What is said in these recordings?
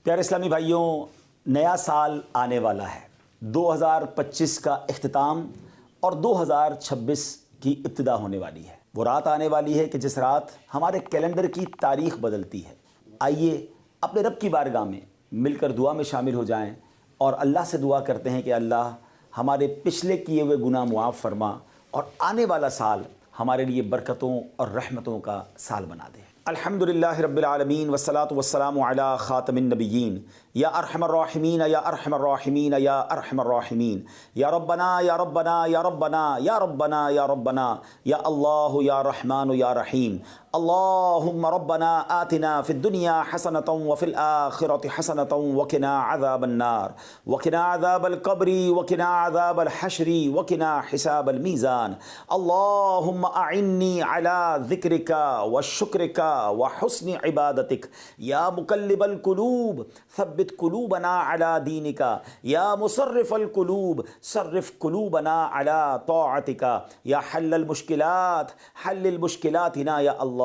پیارے اسلامی بھائیوں، نیا سال آنے والا ہے۔ 2025 کا اختتام اور 2026 کی ابتدا ہونے والی ہے۔ وہ رات آنے والی ہے کہ جس رات ہمارے کیلنڈر کی تاریخ بدلتی ہے۔ آئیے اپنے رب کی بارگاہ میں مل کر دعا میں شامل ہو جائیں اور اللہ سے دعا کرتے ہیں کہ اللہ ہمارے پچھلے کیے ہوئے گناہ معاف فرما اور آنے والا سال ہمارے لیے برکتوں اور رحمتوں کا سال بنا دے۔ الحمدللہ رب العالمین والصلاة والسلام علی خاتم النبیین یا ارحم الراحمین یا ارحم الراحمین یا ارحم الراحمین یا ربنا یا ربنا یا ربنا یا ربنا یا ربنا یا اللہ یا رحمان یا رحیم اللہم ربنا آتنا فی الدنیا حسنة وفی الآخرة حسنة وقنا عذاب النار وقنا عذاب القبر وقنا عذاب الحشر وقنا حساب المیزان اللہم اعنی علی ذکرک وشکرک وحسن عبادتک یا مقلب القلوب ثبت قلوبنا علی دینک یا مصرف القلوب صرف قلوبنا علی طاعتک یا حل المشکلات حل المشکلاتنا یا اللہ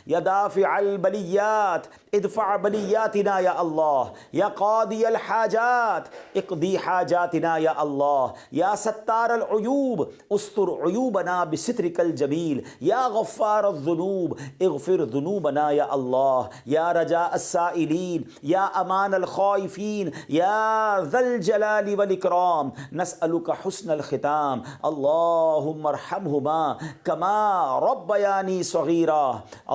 یا دافع البلیات ادفع بلیاتنا یا اللہ یا قاضی الحاجات اقضی حاجاتنا یا اللہ یا ستار العیوب استر عیوبنا بسترک الجمیل یا غفار الذنوب اغفر ذنوبنا یا اللہ یا رجاء السائلین یا امان الخائفین یا ذا الجلال والاکرام نسألک حسن الختام اللہم ارحمہما کما ربیانی صغیرا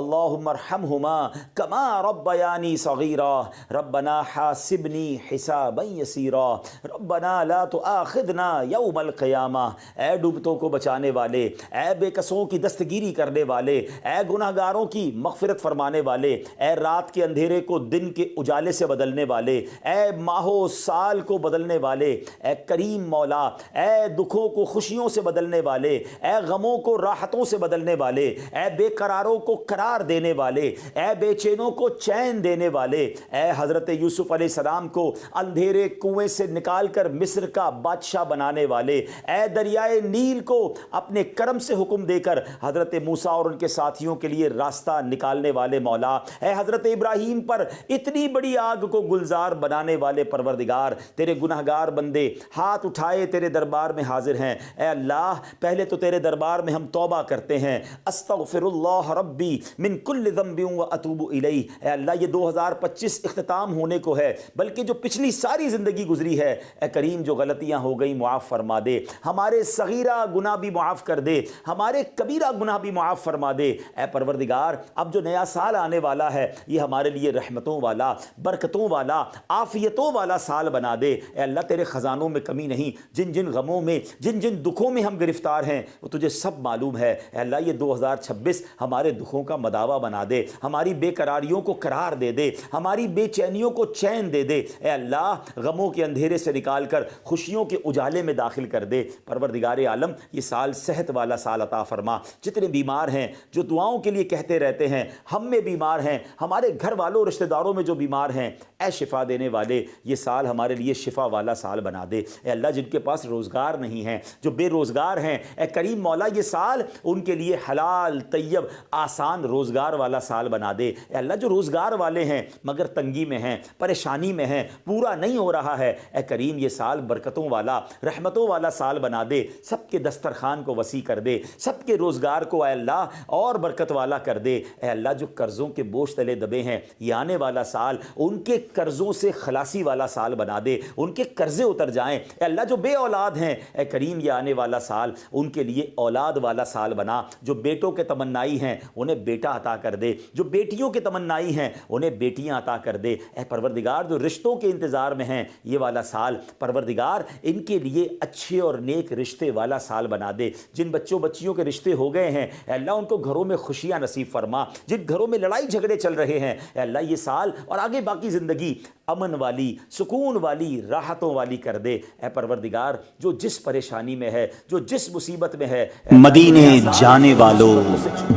اللہم ارحمہما کما ربیانی صغیرا ربنا حاسبنی حسابا یسیرا ربنا لا تؤاخذنا یوم القیامہ۔ اے ڈوبتوں کو بچانے والے، اے بے کسوں کی دستگیری کرنے والے، اے گناہگاروں کی مغفرت فرمانے والے، اے رات کے اندھیرے کو دن کے اجالے سے بدلنے والے، اے ماہ و سال کو بدلنے والے، اے کریم مولا، اے دکھوں کو خوشیوں سے بدلنے والے، اے غموں کو راحتوں سے بدلنے والے، اے بے قراروں کو قرار دینے والے، اے بے چینوں کو چین دینے والے، اے حضرت یوسف علیہ السلام کو اندھیرے کنویں سے نکال کر مصر کا بادشاہ بنانے والے، اے دریائے نیل کو اپنے کرم سے حکم دے کر حضرت موسیٰ اور ان کے ساتھیوں کے لیے راستہ نکالنے والے مولا، اے حضرت ابراہیم پر اتنی بڑی آگ کو گلزار بنانے والے پروردگار، تیرے گناہگار بندے ہاتھ اٹھائے تیرے دربار میں حاضر ہیں۔ اے اللہ پہلے تو تیرے دربار میں ہم توبہ کرتے ہیں، استغفر اللہ ربی من کل ذنب واتوب الیہ۔ اے اللہ یہ 2025 اختتام ہونے کو ہے، بلکہ جو پچھلی ساری زندگی گزری ہے اے کریم جو غلطیاں ہو گئی معاف فرما دے، ہمارے صغیرہ گناہ بھی معاف کر دے، ہمارے کبیرہ گناہ بھی معاف فرما دے۔ اے پروردگار اب جو نیا سال آنے والا ہے یہ ہمارے لیے رحمتوں والا، برکتوں والا، عافیتوں والا سال بنا دے۔ اے اللہ تیرے خزانوں میں کمی نہیں، جن جن غموں میں جن جن دکھوں میں ہم گرفتار ہیں وہ تجھے سب معلوم ہے۔ اے اللہ یہ 2026 ہمارے دکھوں کا مداوا بنا دے، ہماری بے قراریوں کو قرار دے دے، ہماری بے چینیوں کو چین دے دے۔ اے اللہ غموں کے اندھیرے سے نکال کر خوشیوں کے اجالے میں داخل کر دے۔ پروردگار عالم یہ سال صحت والا سال عطا فرما۔ جتنے بیمار ہیں جو دعاؤں کے لیے کہتے رہتے ہیں، ہم میں بیمار ہیں، ہمارے گھر والوں رشتہ داروں میں جو بیمار ہیں، اے شفا دینے والے یہ سال ہمارے لیے شفا والا سال بنا دے۔ اے اللہ جن کے پاس روزگار نہیں ہیں، جو بے روزگار ہیں، اے کریم مولا یہ سال ان کے لیے حلال طیب آسان روزگار والا سال بنا دے۔ اے اللہ جو روزگار والے ہیں مگر تنگی میں ہیں، پریشانی میں ہیں، پورا نہیں ہو رہا ہے، اے کریم یہ سال برکتوں والا، رحمتوں والا سال بنا دے۔ سب کے دسترخوان کو وسیع کر دے، سب کے روزگار کو اے اللہ اور برکت والا کر دے۔ اے اللہ جو قرضوں کے بوجھ تلے دبے ہیں یہ آنے والا سال ان کے قرضوں سے خلاصی والا سال بنا دے، ان کے قرضے اتر جائیں۔ اے اللہ جو بے اولاد ہیں اے کریم یہ آنے والا سال ان کے لیے اولاد والا سال بنا۔ جو بیٹوں کے تمنائی ہیں انہیں بیٹا عطا کر دے، جو بیٹیوں کے تمنائی ہیں انہیں بیٹیاں عطا کر دے۔ اے پروردگار جو رشتوں کے انتظار میں ہیں یہ والا سال پروردگار ان کے لیے اچھے اور نیک رشتے والا سال بنا دے۔ جن بچوں بچیوں کے رشتے ہو گئے ہیں اے اللہ ان کو گھروں میں خوشیاں نصیب فرما، جن گھروں میں لڑائی جھگڑے چل رہے ہیں اے اللہ یہ سال اور آگے باقی زندگی امن والی، سکون والی، راحتوں والی کر دے۔ اے پروردگار جو جس پریشانی میں ہے، جو جس مصیبت میں ہے، مدینے جانے والوں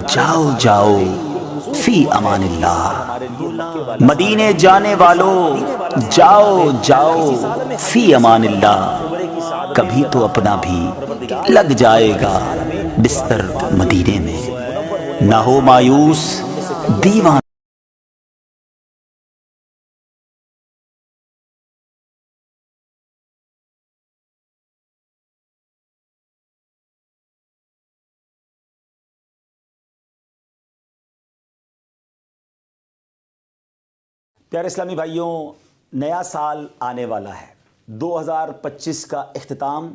جاؤ جاؤ فی امان اللہ، مدینے جانے والوں جاؤ جاؤ فی امان اللہ، کبھی تو اپنا بھی لگ جائے گا بستر مدینے میں، نہ ہو مایوس دیوان پیارے اسلامی بھائیوں، نیا سال آنے والا ہے۔ 2025 کا اختتام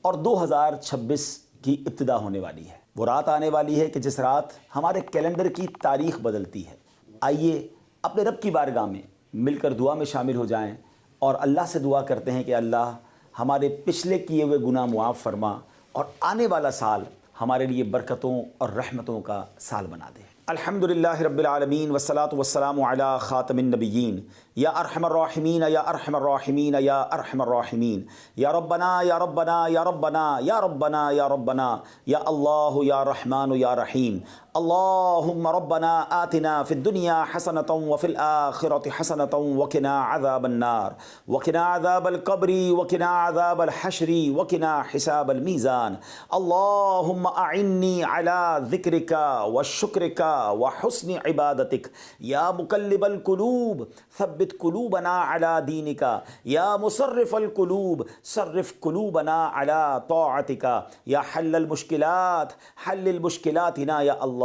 اور 2026 کی ابتدا ہونے والی ہے۔ وہ رات آنے والی ہے کہ جس رات ہمارے کیلنڈر کی تاریخ بدلتی ہے۔ آئیے اپنے رب کی بارگاہ میں مل کر دعا میں شامل ہو جائیں اور اللہ سے دعا کرتے ہیں کہ اللہ ہمارے پچھلے کیے ہوئے گناہ معاف فرما اور آنے والا سال ہمارے لیے برکتوں اور رحمتوں کا سال بنا دے۔ الحمدللہ رب العالمین والصلاة والسلام علی خاتم النبیین یا ارحم الراحمین یا ارحم الراحمین یا ارحم الراحمین یا ربنا یا ربنا یا ربنا یا ربنا یا ربنا یا اللہ یا رحمان یا رحیم۔ اللہم ربنا آتنا فی الدنیا حسنة وفی الآخرة حسنة وقنا عذاب النار وقنا عذاب القبر وقنا عذاب الحشر وقنا حساب المیزان۔ اللہم اعنی علی ذکرک وشکرک وحسن عبادتک یا مقلب القلوب ثبت قلوبنا علی دینک یا مصرف القلوب صرف قلوبنا علی طاعتک یا حل المشکلات حل المشکلاتنا یا اللہ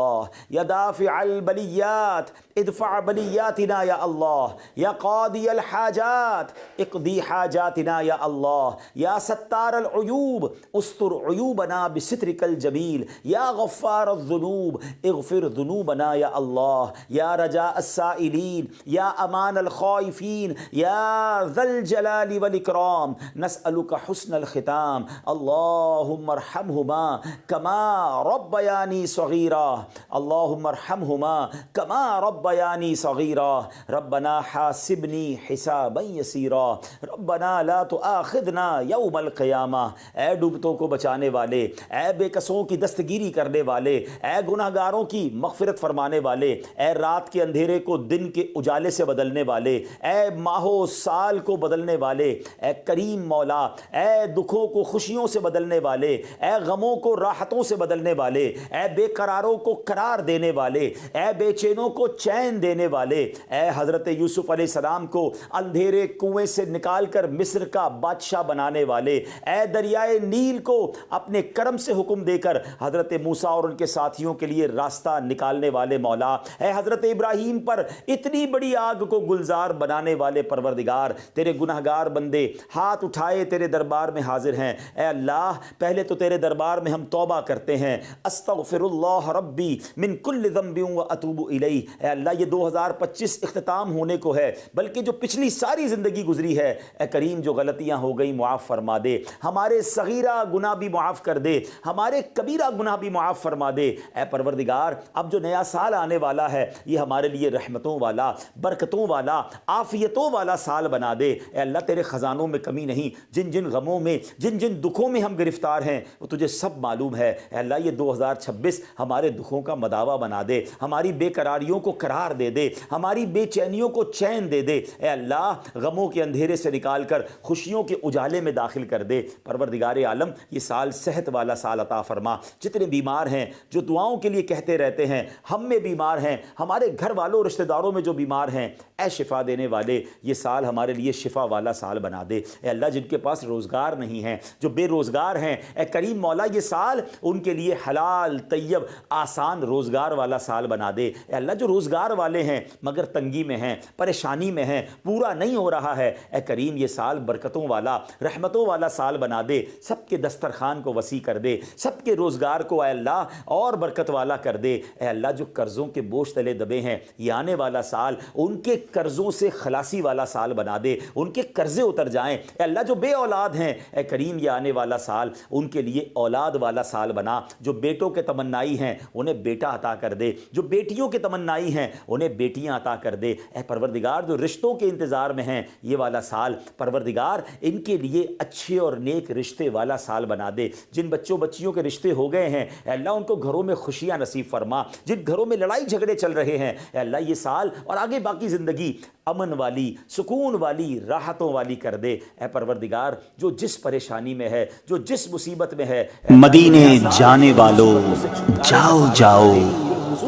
یا دافع البلیات ادفع بلیاتنا یا اللہ یا قاضی الحاجات اقضی حاجاتنا یا اللہ یا ستار العیوب استر عیوبنا بسترک الجمیل یا غفار الذنوب اغفر ذنوبنا یا اللہ یا رجاء السائلین یا امان الخائفین یا ذا الجلال والاکرام نسألک حسن الختام۔ اللہم ارحمہما کما ربیانی صغیرا اللہم ارحمہما کما ربیانی صغیرا ربنا حاسبنی حسابا یسیرا ربنا لا تؤاخذنا یوم القیامہ۔ اے ڈوبتوں کو بچانے والے، اے بے کسوں کی دستگیری کرنے والے، اے گناہ گاروں کی مغفرت فرمانے والے، اے رات کے اندھیرے کو دن کے اجالے سے بدلنے والے، اے ماہ و سال کو بدلنے والے، اے کریم مولا، اے دکھوں کو خوشیوں سے بدلنے والے، اے غموں کو راحتوں سے بدلنے والے، اے بے قراروں کو قرار دینے والے، اے بے چینوں کو چین دینے والے، اے حضرت یوسف علیہ السلام کو اندھیرے کنویں سے نکال کر مصر کا بادشاہ بنانے والے، اے دریائے نیل کو اپنے کرم سے حکم دے کر حضرت موسیٰ اور ان کے ساتھیوں کے لیے راستہ نکالنے والے مولا، اے حضرت ابراہیم پر اتنی بڑی آگ کو گلزار بنانے والے پروردگار، تیرے گناہگار بندے ہاتھ اٹھائے تیرے دربار میں حاضر ہیں۔ اے اللہ پہلے تو تیرے دربار میں ہم توبہ کرتے ہیں، استغفر اللہ ربی من کل ذنب واتوب الیہ۔ اے اللہ یہ 2025 اختتام ہونے کو ہے، بلکہ جو پچھلی ساری زندگی گزری ہے اے کریم جو غلطیاں ہو گئیں معاف فرما دے، ہمارے صغیرہ گناہ بھی معاف کر دے، ہمارے کبیرہ گناہ بھی معاف فرما دے۔ اے پروردگار اب جو نیا سال آنے والا ہے یہ ہمارے لیے رحمتوں والا، برکتوں والا، عافیتوں والا سال بنا دے۔ اے اللہ تیرے خزانوں میں کمی نہیں، جن جن غموں میں جن جن دکھوں میں ہم گرفتار ہیں وہ تجھے سب معلوم ہے۔ اے اللہ یہ 2026 ہمارے دکھوں کا مداوع بنا دے، ہماری بے قراریوں کو قرار دے دے، ہماری بے چینیوں کو چین دے دے۔ اے اللہ غموں کے اندھیرے سے نکال کر خوشیوں کے اجالے میں داخل کر دے۔ پروردگار عالم یہ سال صحت والا سال عطا فرما۔ جتنے بیمار ہیں جو دعاؤں کے لیے کہتے رہتے ہیں، ہم میں بیمار ہیں، ہمارے گھر والوں رشتہ داروں میں جو بیمار ہیں، اے شفا دینے والے یہ سال ہمارے لیے شفا والا سال بنا دے۔ اے اللہ جن کے پاس روزگار نہیں ہیں، جو بے روزگار ہیں، اے کریم مولا یہ سال ان کے لیے حلال طیب آسان روزگار والا سال بنا دے۔ اے اللہ جو روزگار والے ہیں مگر تنگی میں ہیں، پریشانی میں ہیں، پورا نہیں ہو رہا ہے، اے کریم یہ سال برکتوں والا، رحمتوں والا سال بنا دے۔ سب کے دسترخوان کو وسیع کر دے، سب کے روزگار کو اے اللہ اور برکت والا کر دے۔ اے اللہ جو قرضوں کے بوجھ تلے دبے ہیں یہ آنے والا سال ان کے قرضوں سے خلاصی والا سال بنا دے، ان کے قرضے اتر جائیں۔ اے اللہ جو بے اولاد ہیں اے کریم یہ آنے والا سال ان کے لیے اولاد والا سال بنا۔ جو بیٹوں کے تمنائی ہیں انہیں بیٹا عطا کر دے، جو بیٹیوں کے تمنائی ہیں انہیں بیٹیاں عطا کر دے۔ اے پروردگار جو رشتوں کے انتظار میں ہیں یہ والا سال پروردگار ان کے لیے اچھے اور نیک رشتے والا سال بنا دے۔ جن بچوں بچیوں کے رشتے ہو گئے ہیں اے اللہ ان کو گھروں میں خوشیاں نصیب فرما، جن گھروں میں لڑائی جھگڑے چل رہے ہیں اے اللہ یہ سال اور آگے باقی زندگی امن والی، سکون والی، راحتوں والی کر دے۔ اے پروردگار جو جس پریشانی میں ہے، جو جس مصیبت میں ہے، مدینے جانے والوں جاؤ جاؤ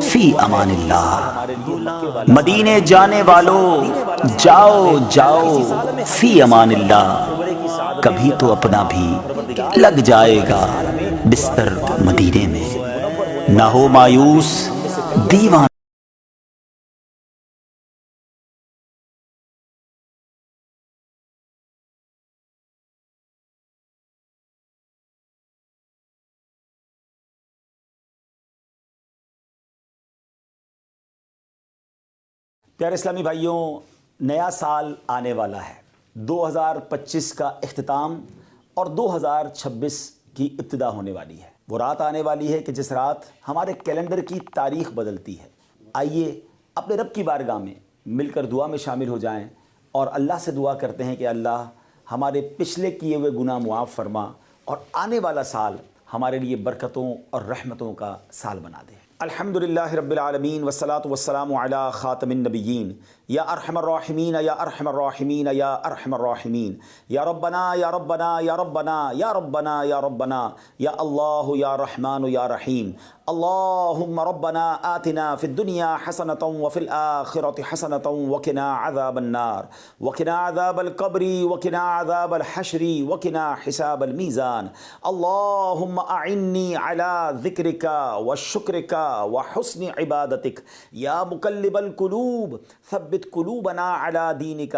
فی امان اللہ۔ مدینے جانے والوں جاؤ جاؤ فی امان اللہ۔ کبھی تو اپنا بھی لگ جائے گا بستر مدینے میں، نہ ہو مایوس دیوان پیارے اسلامی بھائیوں، نیا سال آنے والا ہے۔ 2025 کا اختتام اور 2026 کی ابتدا ہونے والی ہے۔ وہ رات آنے والی ہے کہ جس رات ہمارے کیلنڈر کی تاریخ بدلتی ہے۔ آئیے اپنے رب کی بارگاہ میں مل کر دعا میں شامل ہو جائیں اور اللہ سے دعا کرتے ہیں کہ اللہ ہمارے پچھلے کیے ہوئے گناہ معاف فرما اور آنے والا سال ہمارے لیے برکتوں اور رحمتوں کا سال بنا دے۔ الحمدللہ رب العالمین والصلاة والسلام علی خاتم النبیین یا ارحم الراحمین یا ارحم الراحمین یا ارحم الراحمین یا ربنا یا ربنا یا ربنا یا ربنا یا ربنا یا اللہ یا رحمان یا رحیم اللہم ربنا آتنا فی الدنیا حسنة وفی الآخرة حسنة وقنا عذاب النار وقنا عذاب القبر وقنا عذاب الحشر وقنا حساب المیزان اللہم اعنی علی ذکرک وشکرک وحسن عبادتک یا مقلب القلوب ثبت قلوبنا علی دینک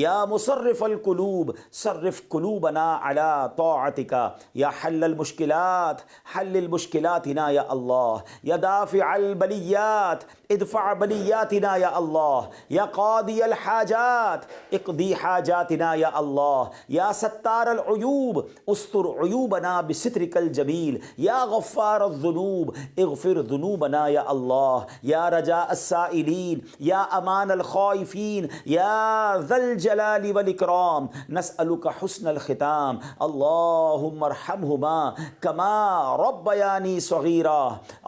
یا مصرف القلوب صرف قلوبنا علی طاعتک یا حل المشکلات حل المشکلاتنا یا اللہ یا دافع البلیات ادفع بلیاتنا یا اللہ یا قاضی الحاجات اقضی حاجاتنا یا اللہ یا ستار العیوب استر عیوبنا بسترک الجمیل یا غفار الذنوب اغفر ذنوبنا یا اللہ یا رجاء السائلین یا امان الخائفین یا ذا الجلال والاکرام نسألک حسن الختام اللہم ارحمہما کما ربیانی صغیرا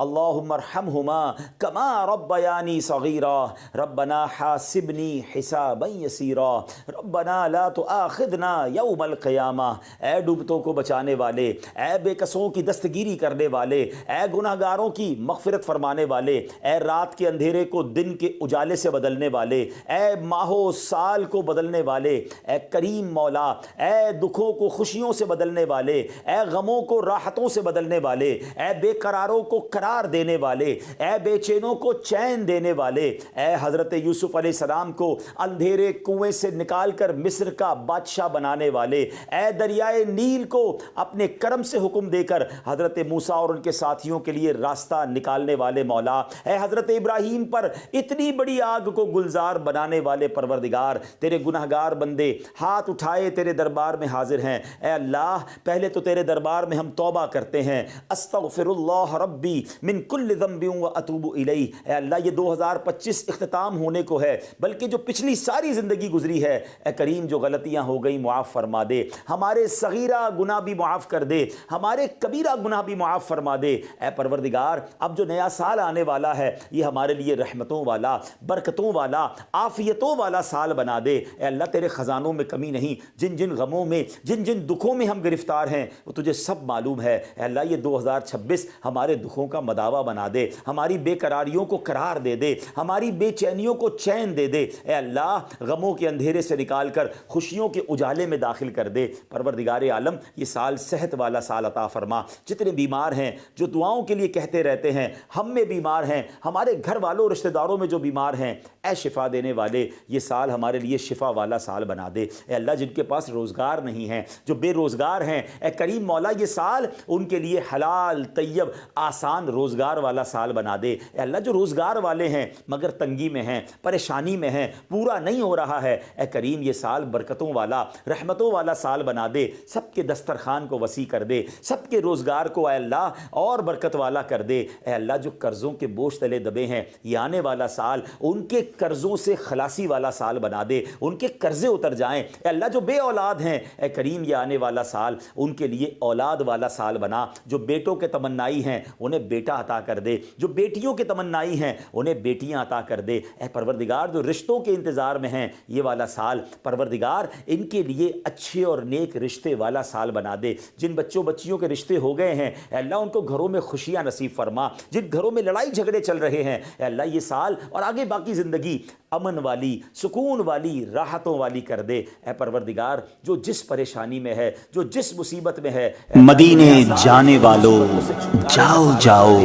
اللہم ارحمہما کما ربیانی صغیرا ربنا حاسبنی حسابا یسیرا ربنا لا تؤاخذنا یوم القیامہ۔ اے ڈوبتوں کو بچانے والے، اے بے کسوں کی دستگیری کرنے والے، اے گناہگاروں کی مغفرت فرمانے والے، اے رات کے اندھیرے کو دن کے اجالے سے بدلنے والے، اے ماہ و سال کو بدلنے والے، اے کریم مولا، اے دکھوں کو خوشیوں سے بدلنے والے، اے غموں کو راحتوں سے بدلنے والے، اے بے قراروں کو قرار دینے والے، اے بے چینوں کو چین دینے والے، اے حضرت یوسف علیہ السلام کو اندھیرے کنویں سے نکال کر مصر کا بادشاہ بنانے والے، اے دریائے نیل کو اپنے کرم سے حکم دے کر حضرت موسیٰ اور ان کے ساتھیوں کے لیے راستہ نکالنے والے مولا، اے حضرت ابراہیم پر اتنی بڑی آگ کو گلزار بنانے والے پروردگار، تیرے گناہگار بندے ہاتھ اٹھائے تیرے دربار میں حاضر ہیں۔ اے اللہ پہلے تو تیرے دربار میں ہم توبہ کرتے ہیں، استغفر اللہ ربی من کل ذنب و اتوب الیہ۔ اے اللہ یہ 2025 اختتام ہونے کو ہے، بلکہ جو پچھلی ساری زندگی گزری ہے اے کریم جو غلطیاں ہو گئی معاف فرما دے، ہمارے صغیرہ گناہ بھی معاف کر دے، ہمارے کبیرہ گناہ بھی معاف فرما دے۔ اے پروردگار اب جو نیا سال آنے والا ہے یہ ہمارے لیے رحمتوں والا، برکتوں والا، عافیتوں والا سال بنا دے۔ اے اللہ تیرے خزانوں میں کمی نہیں، جن جن غموں میں جن جن دکھوں میں ہم گرفتار ہیں وہ تجھے سب معلوم ہے۔ اے اللہ یہ 2026 ہمارے دکھوں کا مداوا بنا دے، ہماری بے قراریوں کو قرار دے دے، ہماری بے چینیوں کو چین دے دے۔ اے اللہ غموں کے اندھیرے سے نکال کر خوشیوں کے اجالے میں داخل کر دے۔ پروردگار عالم یہ سال صحت والا سال عطا فرما۔ جتنے بیمار ہیں جو دعاؤں کے لیے کہتے رہتے ہیں، ہم میں بیمار ہیں، ہمارے گھر والوں رشتہ داروں میں جو بیمار ہیں، اے شفا دینے والے یہ سال ہمارے لیے شفا والا سال بنا دے۔ اے اللہ جن کے پاس روزگار نہیں ہیں، جو بے روزگار ہیں، اے کریم مولا یہ سال ان کے لیے حلال طیب آسان روزگار والا سال بنا دے۔ اے اللہ جو روزگار والے ہیں مگر تنگی میں ہیں، پریشانی میں ہیں، پورا نہیں ہو رہا ہے، اے کریم یہ سال برکتوں والا، رحمتوں والا سال بنا دے۔ سب کے دسترخوان کو وسیع کر دے، سب کے روزگار کو اے اللہ اور برکت والا کر دے۔ اے اللہ جو قرضوں کے بوجھ تلے دبے ہیں یہ آنے والا سال ان کے قرضوں سے خلاصی والا سال بنا دے، ان کے قرضے اتر جائیں۔ اے اللہ جو بے اولاد ہیں اے کریم یہ آنے والا سال ان کے لیے اولاد والا سال بنا۔ جو بیٹوں کے تمنائی ہیں انہیں بیٹا عطا کر دے، جو بیٹیوں کے تمنائی ہیں انہیں بیٹیاں عطا کر دے۔ اے پروردگار جو رشتوں کے انتظار میں ہیں یہ والا سال پروردگار ان کے لیے اچھے اور نیک رشتے والا سال بنا دے۔ جن بچوں بچیوں کے رشتے ہو گئے ہیں اے اللہ ان کو گھروں میں خوشیاں نصیب فرما، جن گھروں میں لڑائی جھگڑے چل رہے ہیں اے اللہ یہ سال اور آگے باقی زندگی امن والی، سکون والی، راحتوں والی کر دے۔ اے پروردگار جو جس پریشانی میں ہے، جو جس مصیبت میں ہے، مدینے جانے والوں جاؤ جاؤ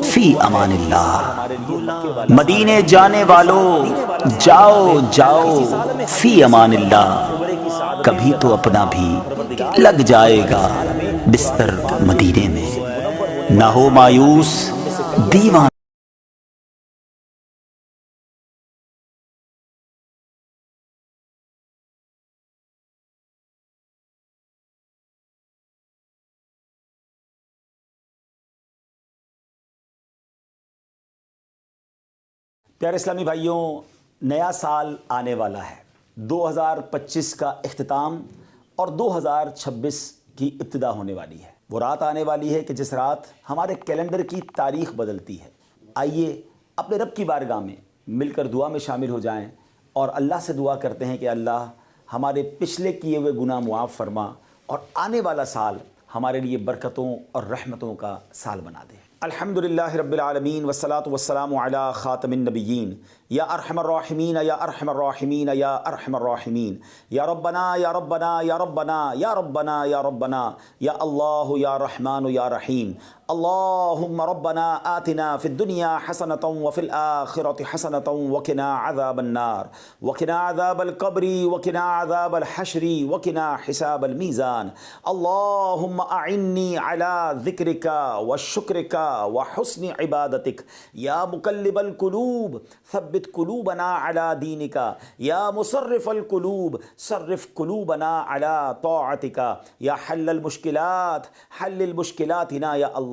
فی امان اللہ۔ مدینے جانے والوں جاؤ جاؤ فی امان اللہ۔ کبھی تو اپنا بھی لگ جائے گا بستر مدینے میں، نہ ہو مایوس دیوان پیارے اسلامی بھائیوں، نیا سال آنے والا ہے، 2025 کا اختتام اور 2026 کی ابتدا ہونے والی ہے۔ وہ رات آنے والی ہے کہ جس رات ہمارے کیلنڈر کی تاریخ بدلتی ہے۔ آئیے اپنے رب کی بارگاہ میں مل کر دعا میں شامل ہو جائیں اور اللہ سے دعا کرتے ہیں کہ اللہ ہمارے پچھلے کیے ہوئے گناہ معاف فرما اور آنے والا سال ہمارے لیے برکتوں اور رحمتوں کا سال بنا دے۔ الحمدللہ رب العالمین والصلاة والسلام علی خاتم النبیین یا ارحم الراحمین یا ارحم الراحمین یا ارحم الراحمین یا ربنا یا ربنا یا ربنا یا ربنا یا ربنا یا اللہ یا رحمان یا رحیم۔ اللہم ربنا آتنا فی الدنیا حسنة وفی الآخرة حسنة وقنا عذاب النار وقنا عذاب القبر وقنا عذاب الحشر وقنا حساب المیزان۔ اللہم اعنی علی ذکرک وشکرک وحسن عبادتک یا مقلب القلوب ثبت قلوبنا علی دینک یا مصرف القلوب صرف قلوبنا علی طاعتک یا حل المشکلات حل المشکلاتنا یا اللہ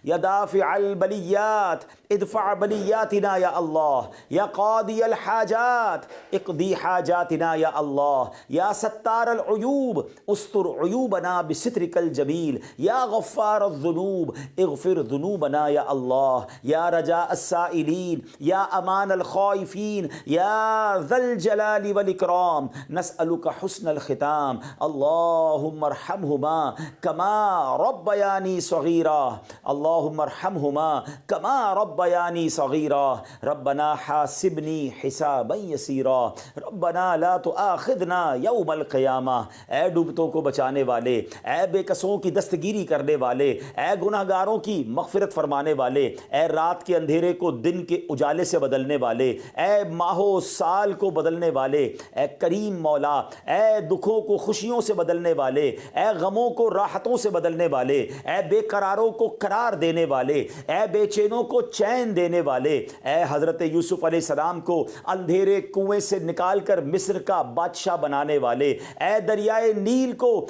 یا دافع البلیات ادفع بلیاتنا یا اللہ یا قاضی الحاجات اقضی حاجاتنا یا اللہ یا ستار العیوب استر عیوبنا بسترک الجمیل یا غفار الذنوب اغفر ذنوبنا یا اللہ یا رجاء السائلین یا امان الخائفین یا ذا الجلال والاکرام نسألک حسن الختام۔ اللہم ارحمہما کما ربیانی صغیرا اللہم ارحمہما کما ربیانی صغیرا ربنا حاسبنی حسابا یسیرا ربنا لا تؤاخذنا یوم القیامہ۔ اے ڈوبتوں کو بچانے والے، اے بے کسوں کی دستگیری کرنے والے، اے گناہ گاروں کی مغفرت فرمانے والے، اے رات کے اندھیرے کو دن کے اجالے سے بدلنے والے، اے ماہ و سال کو بدلنے والے، اے کریم مولا، اے دکھوں کو خوشیوں سے بدلنے والے، اے غموں کو راحتوں سے بدلنے والے، اے بے قراروں کو قرار دینے والے، اے بے چینوں کو چین دینے والے، اے حضرت یوسف علیہ السلام کو اندھیرے کنویں سے نکال کر مصر کا بادشاہ بنانے والے، اے دریائے نیل کو